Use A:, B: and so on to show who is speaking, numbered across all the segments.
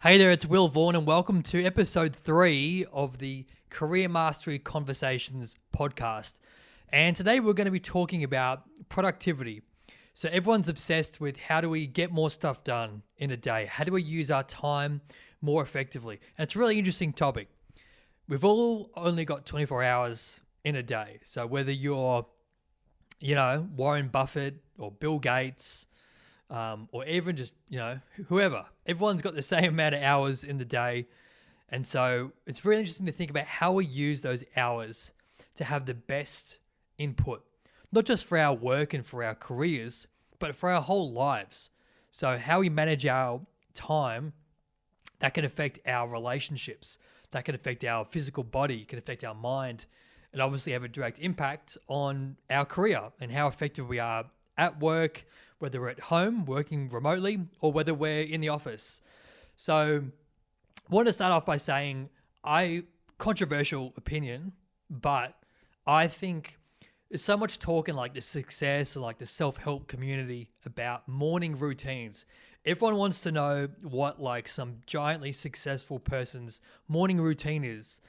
A: Hey there, it's Will Vaughan, and welcome to episode 3 of the Career Mastery Conversations podcast. And today we're going to be talking about productivity. So everyone's obsessed with how do we get more stuff done in a day? How do we use our time more effectively? And it's a really interesting topic. We've all only got 24 hours in a day. So whether you're, Warren Buffett or Bill Gates, or even just, whoever. Everyone's got the same amount of hours in the day. And so it's really interesting to think about how we use those hours to have the best input, not just for our work and for our careers, but for our whole lives. So how we manage our time, that can affect our relationships, that can affect our physical body, can affect our mind, and obviously have a direct impact on our career and how effective we are at work, whether we're at home working remotely or whether we're in the office. So I want to start off by saying controversial opinion, but I think there's so much talk in like the success and like the self-help community about morning routines. Everyone wants to know what like some giantly successful person's morning routine is.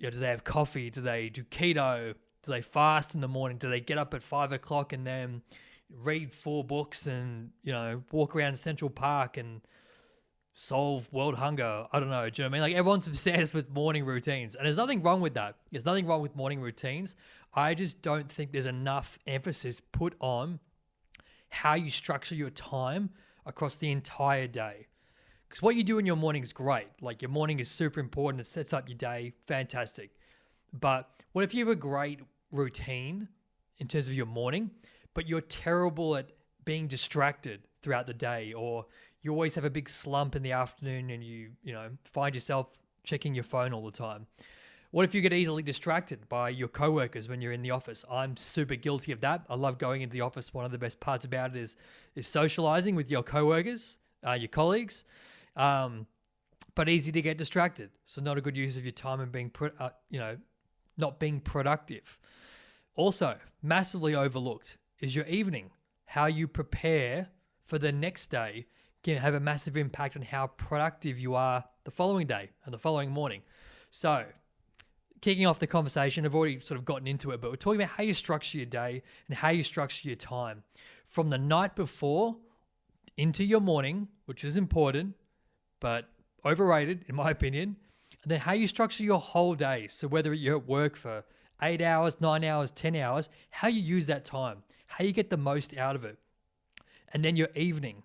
A: Do they have coffee? Do they do keto? Do they fast in the morning? Do they get up at 5 o'clock and then read 4 books and, walk around Central Park and solve world hunger? I don't know. Do you know what I mean? Like everyone's obsessed with morning routines, and there's nothing wrong with that. There's nothing wrong with morning routines. I just don't think there's enough emphasis put on how you structure your time across the entire day. Because what you do in your morning is great. Like your morning is super important. It sets up your day. Fantastic. But what if you have a great routine in terms of your morning, but you're terrible at being distracted throughout the day, or you always have a big slump in the afternoon and you find yourself checking your phone all the time? What if you get easily distracted by your coworkers when you're in the office? I'm super guilty of that. I love going into the office. One of the best parts about it is socializing with your coworkers, your colleagues, but easy to get distracted. So not a good use of your time and not being productive. Also, massively overlooked is your evening. How you prepare for the next day can have a massive impact on how productive you are the following day and the following morning. So, kicking off the conversation, I've already sort of gotten into it, but we're talking about how you structure your day and how you structure your time. From the night before into your morning, which is important, but overrated in my opinion, and then how you structure your whole day. So whether you're at work for 8 hours, 9 hours, 10 hours, how you use that time, how you get the most out of it. And then your evening,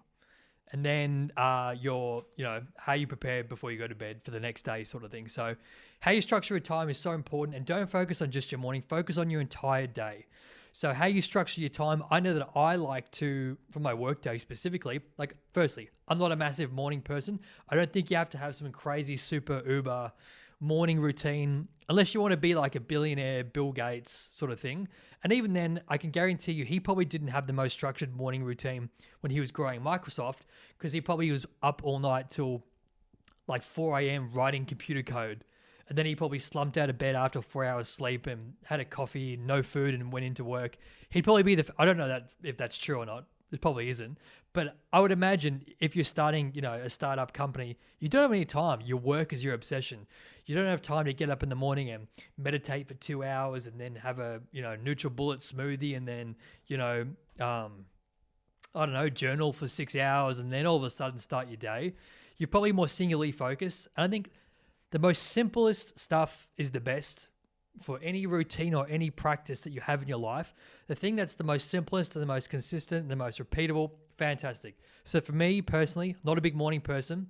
A: and then how you prepare before you go to bed for the next day sort of thing. So how you structure your time is so important, and don't focus on just your morning, focus on your entire day. So how you structure your time, I know that I like to, for my work day specifically, like firstly, I'm not a massive morning person. I don't think you have to have some crazy super uber morning routine unless you want to be like a billionaire Bill Gates sort of thing. And even then, I can guarantee you he probably didn't have the most structured morning routine when he was growing Microsoft, because he probably was up all night till like 4 a.m. writing computer code. And then he probably slumped out of bed after 4 hours sleep and had a coffee, no food, and went into work. He'd probably be I don't know if that's true or not. It probably isn't. But I would imagine if you're starting, a startup company, you don't have any time. Your work is your obsession. You don't have time to get up in the morning and meditate for 2 hours and then have a, NutriBullet smoothie and then, journal for 6 hours and then all of a sudden start your day. You're probably more singularly focused. And I think the most simplest stuff is the best for any routine or any practice that you have in your life. The thing that's the most simplest and the most consistent and the most repeatable, fantastic. So for me personally, I'm not a big morning person,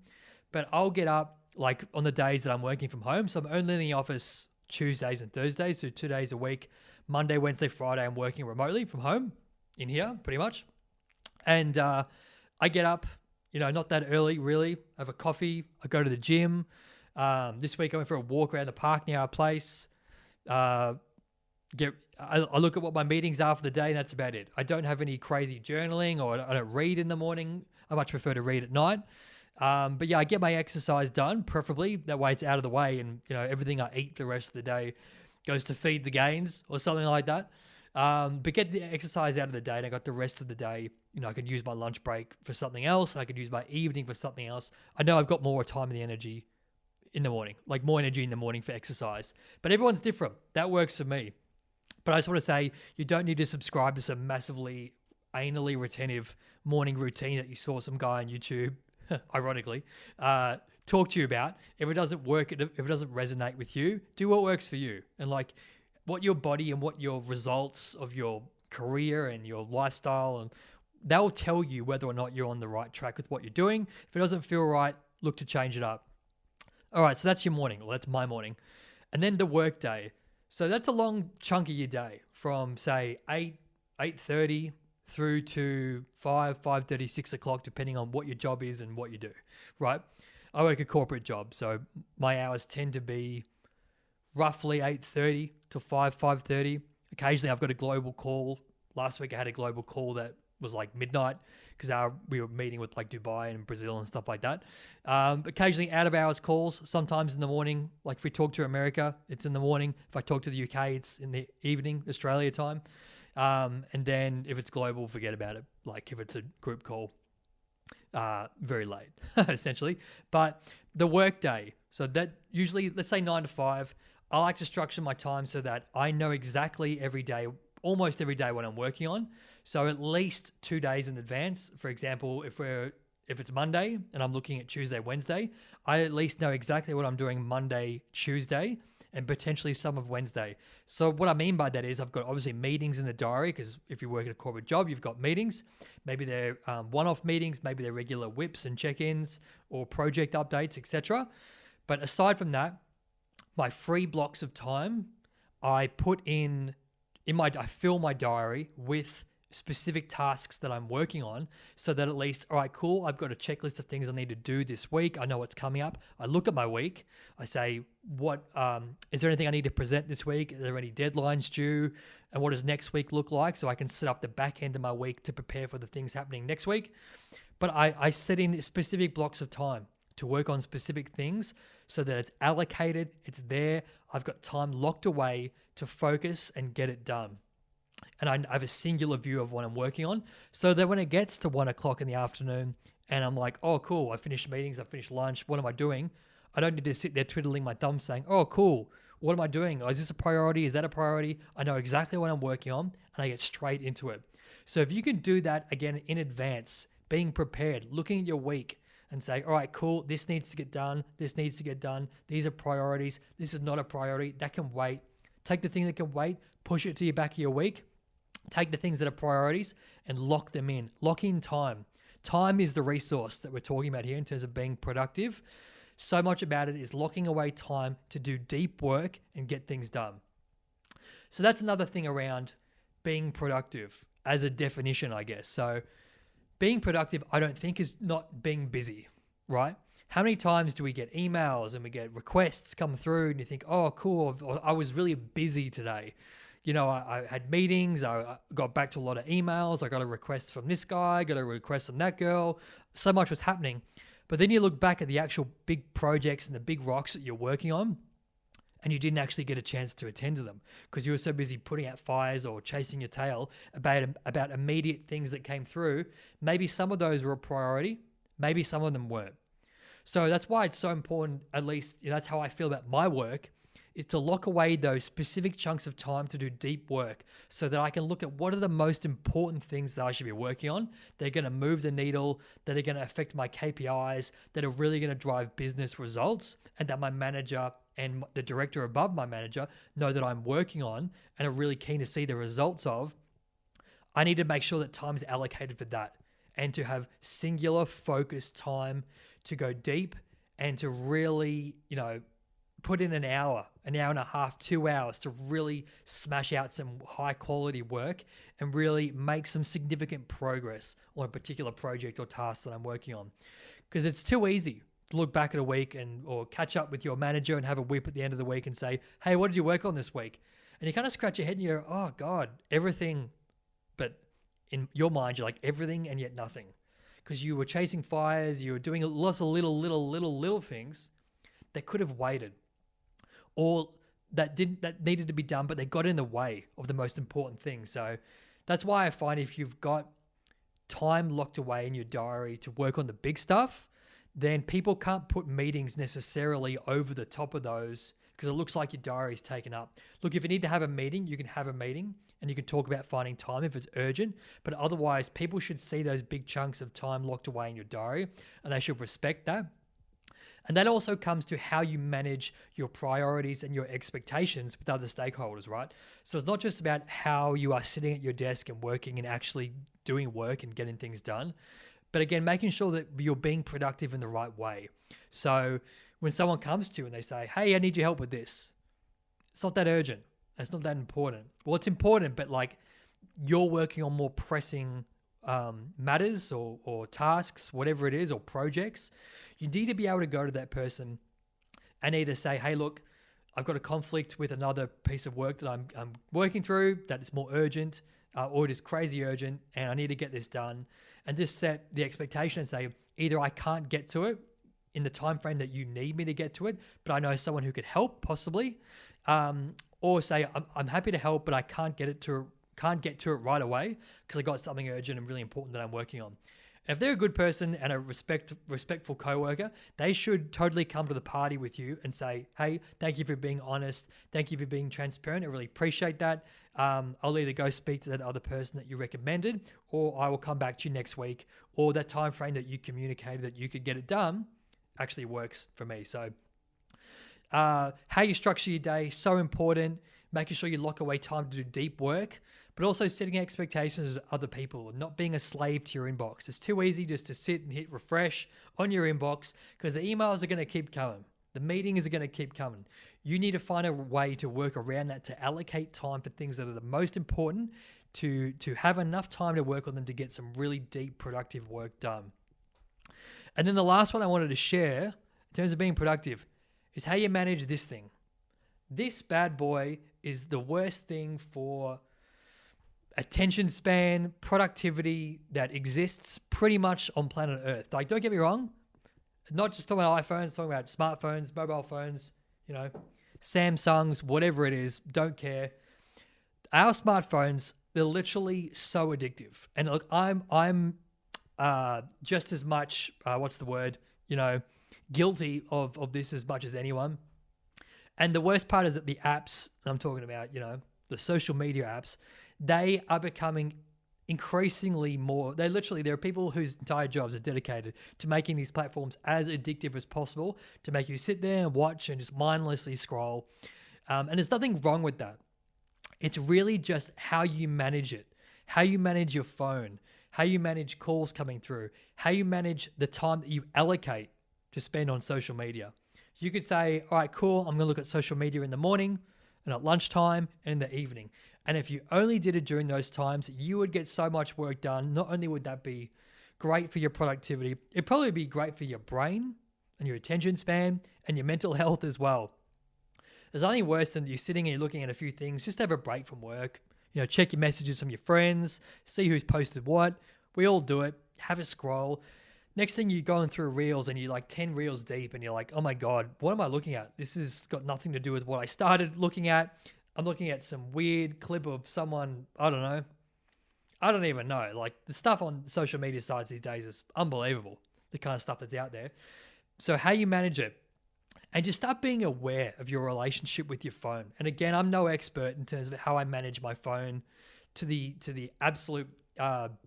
A: but I'll get up like on the days that I'm working from home. So I'm only in the office Tuesdays and Thursdays, so 2 days a week. Monday, Wednesday, Friday, I'm working remotely from home in here pretty much. And I get up, not that early really. I have a coffee. I go to the gym. This week I went for a walk around the park near our place. I look at what my meetings are for the day, and that's about it. I don't have any crazy journaling, or I don't read in the morning. I much prefer to read at night. But yeah, I get my exercise done, preferably. That way it's out of the way, and everything I eat the rest of the day goes to feed the gains or something like that. But get the exercise out of the day, and I got the rest of the day I could use my lunch break for something else. I could use my evening for something else. I know I've got more time and the energy in the morning, like more energy in the morning for exercise. But everyone's different. That works for me. But I just want to say, you don't need to subscribe to some massively anally retentive morning routine that you saw some guy on YouTube, ironically, talk to you about. If it doesn't work, if it doesn't resonate with you, do what works for you. And like what your body and what your results of your career and your lifestyle, and that will tell you whether or not you're on the right track with what you're doing. If it doesn't feel right, look to change it up. All right, so that's your morning. Well, that's my morning. And then the work day. So that's a long chunk of your day from say 8:30 through to 5:30, 6 o'clock, depending on what your job is and what you do, right? I work a corporate job, so my hours tend to be roughly 8:30 to 5:30. Occasionally I've got a global call. Last week I had a global call that was like midnight because we were meeting with like Dubai and Brazil and stuff like that. Occasionally out of hours calls, sometimes in the morning. Like if we talk to America, it's in the morning. If I talk to the UK, it's in the evening, Australia time. And then if it's global, forget about it. Like if it's a group call, very late, essentially. But the work day, so that usually, let's say 9 to 5, I like to structure my time so that I know exactly every day, almost every day what I'm working on. So at least 2 days in advance. For example, if it's Monday and I'm looking at Tuesday, Wednesday, I at least know exactly what I'm doing Monday, Tuesday, and potentially some of Wednesday. So what I mean by that is I've got obviously meetings in the diary, because if you work at a corporate job, you've got meetings. Maybe they're one-off meetings, maybe they're regular whips and check-ins or project updates, etc. But aside from that, my free blocks of time, I put I fill my diary with specific tasks that I'm working on, so that at least, all right, cool, I've got a checklist of things I need to do this week. I know what's coming up. I look at my week. I say, is there anything I need to present this week? Are there any deadlines due? And what does next week look like? So I can set up the back end of my week to prepare for the things happening next week. But I set in specific blocks of time to work on specific things so that it's allocated, it's there. I've got time locked away to focus and get it done. And I have a singular view of what I'm working on, so that when it gets to 1 o'clock in the afternoon and I'm like, oh, cool, I finished meetings, I finished lunch, what am I doing? I don't need to sit there twiddling my thumbs saying, oh, cool, what am I doing? Oh, is this a priority? Is that a priority? I know exactly what I'm working on and I get straight into it. So if you can do that again in advance, being prepared, looking at your week and say, all right, cool, this needs to get done, this needs to get done, these are priorities, this is not a priority, that can wait. Take the thing that can wait, push it to your back of your week. Take the things that are priorities and lock them in. Lock in time. Time is the resource that we're talking about here in terms of being productive. So much about it is locking away time to do deep work and get things done. So that's another thing around being productive as a definition, I guess. So being productive, I don't think, is not being busy, right? How many times do we get emails and we get requests come through and you think, oh, cool, I was really busy today. I had meetings, I got back to a lot of emails, I got a request from this guy, got a request from that girl. So much was happening. But then you look back at the actual big projects and the big rocks that you're working on, and you didn't actually get a chance to attend to them because you were so busy putting out fires or chasing your tail about immediate things that came through. Maybe some of those were a priority, maybe some of them weren't. So that's why it's so important, at least that's how I feel about my work, is to lock away those specific chunks of time to do deep work so that I can look at what are the most important things that I should be working on. They're going to move the needle, that are going to affect my KPIs, that are really going to drive business results, and that my manager and the director above my manager know that I'm working on and are really keen to see the results of. I need to make sure that time is allocated for that and to have singular focused time to go deep and to really, put in an hour and a half, 2 hours to really smash out some high quality work and really make some significant progress on a particular project or task that I'm working on. Because it's too easy to look back at a week or catch up with your manager and have a whip at the end of the week and say, hey, what did you work on this week? And you kind of scratch your head and you're, oh God, everything. But in your mind, you're like everything and yet nothing. Because you were chasing fires, you were doing lots of little things that could have waited, or that needed to be done, but they got in the way of the most important thing. So that's why I find if you've got time locked away in your diary to work on the big stuff, then people can't put meetings necessarily over the top of those because it looks like your diary is taken up. Look, if you need to have a meeting, you can have a meeting and you can talk about finding time if it's urgent. But otherwise, people should see those big chunks of time locked away in your diary and they should respect that. And that also comes to how you manage your priorities and your expectations with other stakeholders, right? So it's not just about how you are sitting at your desk and working and actually doing work and getting things done, but again, making sure that you're being productive in the right way. So when someone comes to you and they say, hey, I need your help with this, it's not that urgent. It's not that important. Well, it's important, but like you're working on more pressing matters or tasks, whatever it is, or projects, you need to be able to go to that person and either say, hey, look, I've got a conflict with another piece of work that I'm working through that is more urgent or it is crazy urgent and I need to get this done, and just set the expectation and say, either I can't get to it in the time frame that you need me to get to it, but I know someone who could help possibly, or say, I'm happy to help, but I can't get to it right away because I got something urgent and really important that I'm working on. And if they're a good person and a respectful coworker, they should totally come to the party with you and say, hey, thank you for being honest. Thank you for being transparent. I really appreciate that. I'll either go speak to that other person that you recommended, or I will come back to you next week, or that time frame that you communicated that you could get it done actually works for me. So how you structure your day, so important. Making sure you lock away time to do deep work, but also setting expectations of other people and not being a slave to your inbox. It's too easy just to sit and hit refresh on your inbox because the emails are going to keep coming. The meetings are going to keep coming. You need to find a way to work around that, to allocate time for things that are the most important, to have enough time to work on them to get some really deep, productive work done. And then the last one I wanted to share in terms of being productive is how you manage this thing. This bad boy is the worst thing for attention span, productivity that exists pretty much on planet Earth. Like, don't get me wrong, not just talking about iPhones, talking about smartphones, mobile phones, Samsungs, whatever it is, don't care. Our smartphones, they're literally so addictive. And look, I'm just as much, guilty of this as much as anyone. And the worst part is that the apps, I'm talking about, the social media apps, they are becoming increasingly more, there are people whose entire jobs are dedicated to making these platforms as addictive as possible, to make you sit there and watch and just mindlessly scroll. And there's nothing wrong with that. It's really just how you manage it, how you manage your phone, how you manage calls coming through, how you manage the time that you allocate to spend on social media. You could say, all right, cool, I'm going to look at social media in the morning and at lunchtime and in the evening. And if you only did it during those times, you would get so much work done. Not only would that be great for your productivity, it'd probably be great for your brain and your attention span and your mental health as well. There's nothing worse than you sitting and you're looking at a few things. Just have a break from work. Check your messages from your friends, see who's posted what. We all do it. Have a scroll. Next thing, you're going through reels and you're like 10 reels deep and you're like, oh my God, what am I looking at? This has got nothing to do with what I started looking at. I'm looking at some weird clip of someone, I don't know. I don't even know. Like, the stuff on social media sites these days is unbelievable, the kind of stuff that's out there. So how you manage it, and just start being aware of your relationship with your phone. And again, I'm no expert in terms of how I manage my phone to the absolute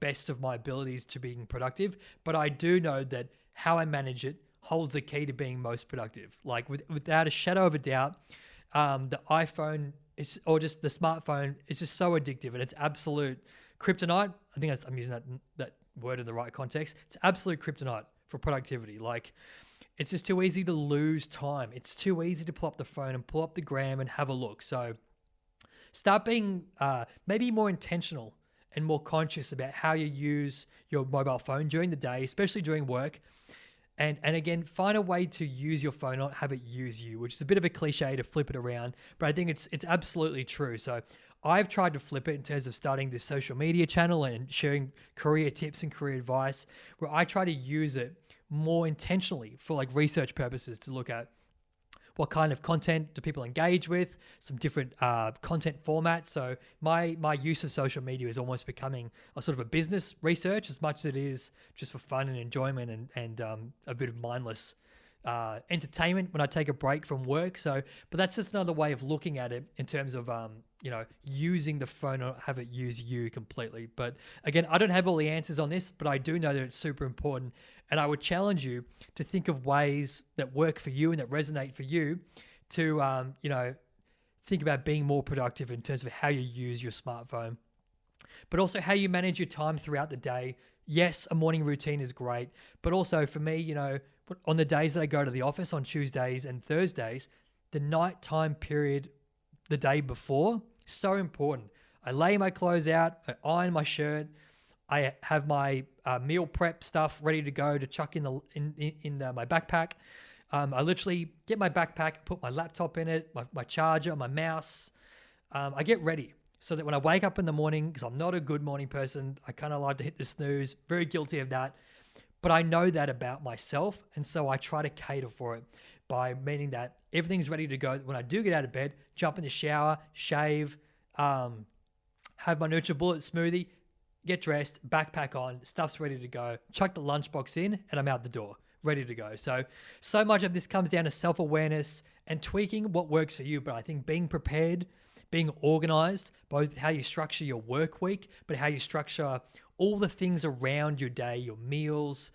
A: best of my abilities to being productive, but I do know that how I manage it holds the key to being most productive. Like, without a shadow of a doubt, the iPhone is, or just the smartphone, is just so addictive, and it's absolute kryptonite. I think I'm using that word in the right context. It's absolute kryptonite for productivity. Like, it's just too easy to lose time. It's too easy to pull up the phone and pull up the gram and have a look. So start being maybe more intentional and more conscious about how you use your mobile phone during the day, especially during work. And again, find a way to use your phone, not have it use you, which is a bit of a cliche to flip it around, but I think it's absolutely true. So I've tried to flip it in terms of starting this social media channel and sharing career tips and career advice, where I try to use it more intentionally for like research purposes, to look at what kind of content do people engage with, some different content formats. So my use of social media is almost becoming a sort of a business research as much as it is just for fun and enjoyment and a bit of mindless entertainment when I take a break from work. So, but that's just another way of looking at it in terms of, using the phone or have it use you completely. But again, I don't have all the answers on this, but I do know that it's super important. And I would challenge you to think of ways that work for you and that resonate for you to, think about being more productive in terms of how you use your smartphone, but also how you manage your time throughout the day. Yes, a morning routine is great, but also for me, on the days that I go to the office on Tuesdays and Thursdays, the nighttime period the day before, so important. I lay my clothes out, I iron my shirt, I have my meal prep stuff ready to go to chuck in my backpack. I literally get my backpack, put my laptop in it, my charger, my mouse. I get ready so that when I wake up in the morning, because I'm not a good morning person, I kind of like to hit the snooze, very guilty of that. But I know that about myself, and so I try to cater for it by meaning that everything's ready to go. When I do get out of bed, jump in the shower, shave, have my NutriBullet smoothie, get dressed, backpack on, stuff's ready to go, chuck the lunchbox in, and I'm out the door, ready to go. So much of this comes down to self-awareness and tweaking what works for you. But I think being prepared, being organized, both how you structure your work week, but how you structure all the things around your day, your meals,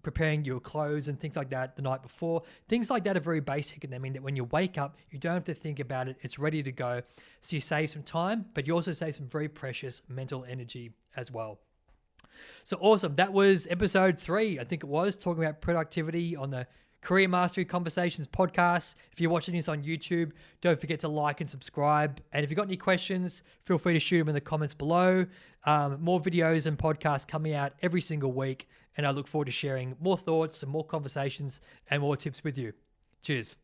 A: preparing your clothes and things like that the night before. Things like that are very basic, and they mean that when you wake up, you don't have to think about it. It's ready to go. So you save some time, but you also save some very precious mental energy as well. So awesome. That was episode 3, I think it was, talking about productivity on the Career Mastery Conversations podcast. If you're watching this on YouTube, don't forget to like and subscribe. And if you've got any questions, feel free to shoot them in the comments below. More videos and podcasts coming out every single week. And I look forward to sharing more thoughts and more conversations and more tips with you. Cheers.